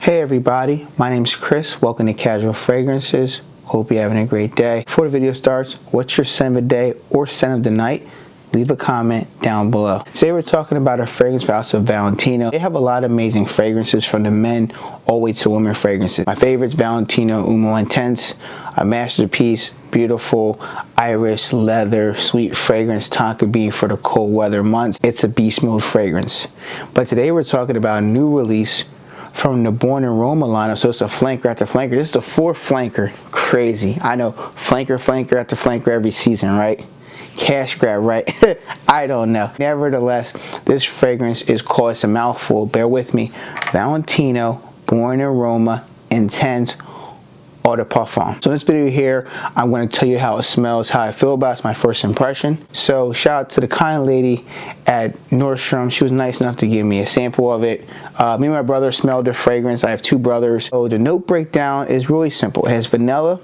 Hey everybody, my name's Chris. Welcome to Casual Fragrances. Hope you're having a great day. Before the video starts, what's your scent of the day or scent of the night? Leave a comment down below. Today we're talking about a fragrance house of Valentino. They have a lot of amazing fragrances from the men all the way to women fragrances. My favorites, Valentino Uomo Intense, a masterpiece, beautiful iris, leather, sweet fragrance, tonka bean for the cold weather months. It's a beast mode fragrance. But today we're talking about a new release from the Born in Roma lineup, so it's a flanker after flanker. This is the fourth flanker. Crazy. I know, flanker after flanker every season, right? Cash grab, right? I don't know. Nevertheless, this fragrance is called, it's a mouthful, bear with me, Valentino Born in Roma Intense Eau De Parfum. So in this video here, I'm going to tell you how it smells, how I feel about it. It's my first impression. So shout out to the kind lady at Nordstrom. She was nice enough to give me a sample of it. Me and my brother smelled the fragrance. I have two brothers. So the note breakdown is really simple. It has vanilla,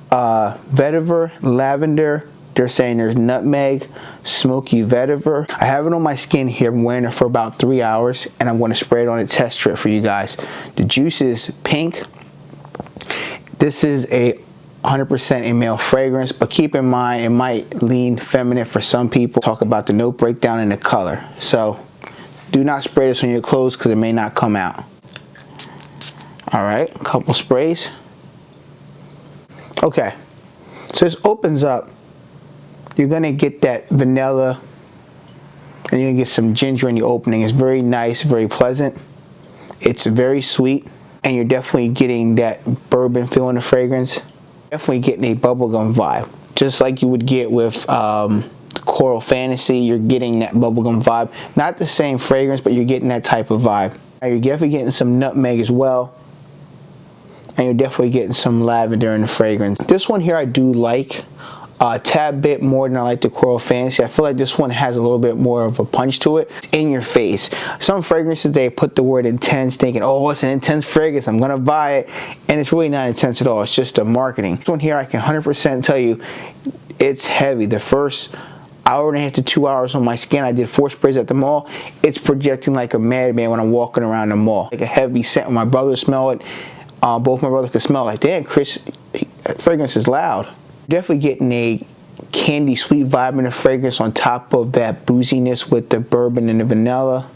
vetiver, lavender. They're saying there's nutmeg, smoky vetiver. I have it on my skin here. I'm wearing it for about 3 hours, and I'm going to spray it on a test strip for you guys. The juice is pink. This is a 100% a male fragrance, but keep in mind it might lean feminine for some people. Talk about the note breakdown and the color. So do not spray this on your clothes because it may not come out. All right, a couple sprays. Okay, so this opens up. You're gonna get that vanilla and you're gonna get some ginger in the opening. It's very nice, very pleasant. It's very sweet. And you're definitely getting that bourbon feel in the fragrance. Definitely getting a bubblegum vibe. Just like you would get with Coral Fantasy, you're getting that bubblegum vibe. Not the same fragrance, but you're getting that type of vibe. Now you're definitely getting some nutmeg as well. And you're definitely getting some lavender in the fragrance. This one here I do like a tad bit more than I like the Coral Fantasy. I feel like this one has a little bit more of a punch to it. It's in your face. Some fragrances, they put the word intense thinking, oh, it's an intense fragrance, I'm gonna buy it. And it's really not intense at all. It's just the marketing. This one here, I can 100% tell you, it's heavy. The first hour and a half to 2 hours on my skin, I did 4 sprays at the mall. It's projecting like a madman when I'm walking around the mall. Like a heavy scent. When my brother smelled it, both my brothers could smell it. Like, damn, Chris, fragrance is loud. Definitely getting a candy sweet vibe in the fragrance on top of that booziness with the bourbon and the vanilla.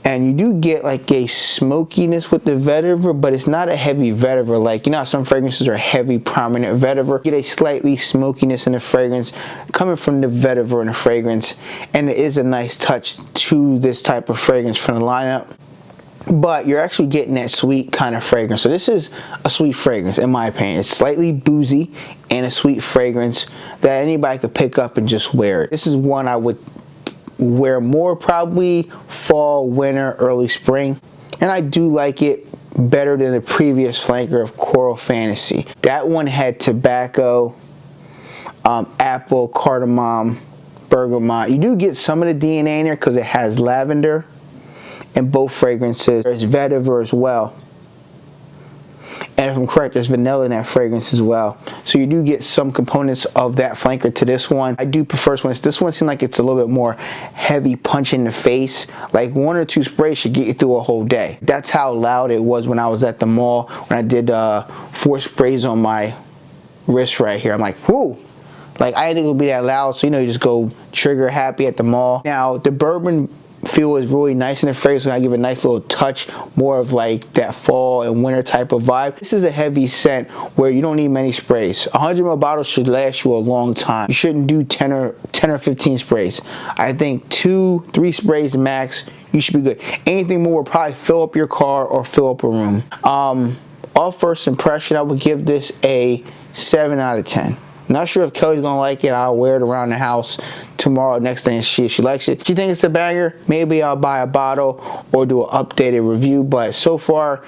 And you do get like a smokiness with the vetiver, but it's not a heavy vetiver. Like, you know how some fragrances are heavy, prominent vetiver. You get a slightly smokiness in the fragrance coming from the vetiver in the fragrance. And it is a nice touch to this type of fragrance from the lineup. But you're actually getting that sweet kind of fragrance. So this is a sweet fragrance, in my opinion. It's slightly boozy and a sweet fragrance that anybody could pick up and just wear it. This is one I would wear more probably fall, winter, early spring. And I do like it better than the previous flanker of Coral Fantasy. That one had tobacco, apple, cardamom, bergamot. You do get some of the DNA in there because it has lavender. In both fragrances, there's vetiver as well. And if I'm correct, there's vanilla in that fragrance as well. So you do get some components of that flanker to this one. I do prefer this one. This one seems like it's a little bit more heavy punch in the face. Like 1 or 2 sprays should get you through a whole day. That's how loud it was when I was at the mall, when I did 4 sprays on my wrist right here. I'm like, whoo! Like, I didn't think it would be that loud, so you know, you just go trigger happy at the mall. Now, the bourbon feel is really nice in the fragrance, and I give a nice little touch, more of like that fall and winter type of vibe. This is a heavy scent where you don't need many sprays. 100 ml bottles should last you a long time. You shouldn't do 10 or 15 sprays. I think 2-3 sprays max, you should be good. Anything more will probably fill up your car or fill up a room. Off first impression, I would give this a 7 out of 10. Not sure if Kelly's gonna like it. I'll wear it around the house tomorrow, next day, and see if she likes it. If she thinks it's a banger, maybe I'll buy a bottle or do an updated review. But so far,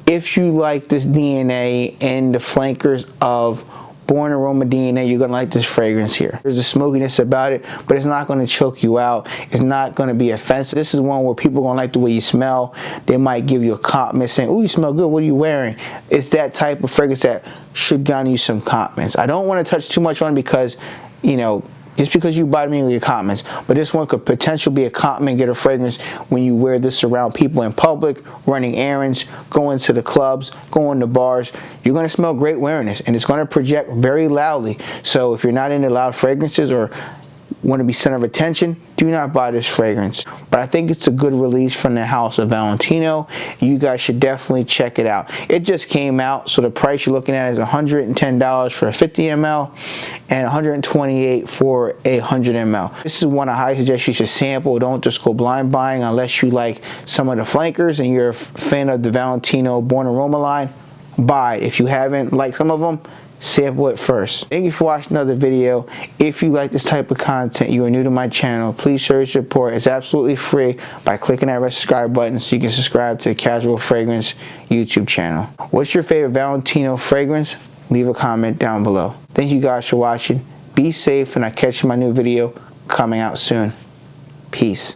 if you like this DNA and the flankers of Born in Roma DNA, you're gonna like this fragrance here. There's a smokiness about it, but it's not gonna choke you out. It's not gonna be offensive. This is one where people are gonna like the way you smell. They might give you a compliment saying, "Oh, you smell good. What are you wearing?" It's that type of fragrance that should garner you some compliments. I don't want to touch too much on it because, you know, just because you buy it means your compliments. But this one could potentially be a compliment, get a fragrance when you wear this around people in public, running errands, going to the clubs, going to bars. You're going to smell great wearing this, and it's going to project very loudly. So if you're not into loud fragrances or want to be center of attention, do not buy this fragrance. But I think it's a good release from the house of Valentino. You guys should definitely check it out. It just came out, so the price you're looking at is $110 for a 50 ml and $128 for a 100 ml. This is one I highly suggest you should sample. Don't just go blind buying unless you like some of the flankers and you're a fan of the Valentino Born Aroma line. Buy it. If you haven't liked some of them, sample it first. Thank you for watching another video. If you like this type of content, you are new to my channel, please show your support. It's absolutely free by clicking that red subscribe button so you can subscribe to the Casual Fragrance YouTube channel. What's your favorite Valentino fragrance? Leave a comment down below. Thank you guys for watching. Be safe, and I'll catch you in my new video coming out soon. Peace.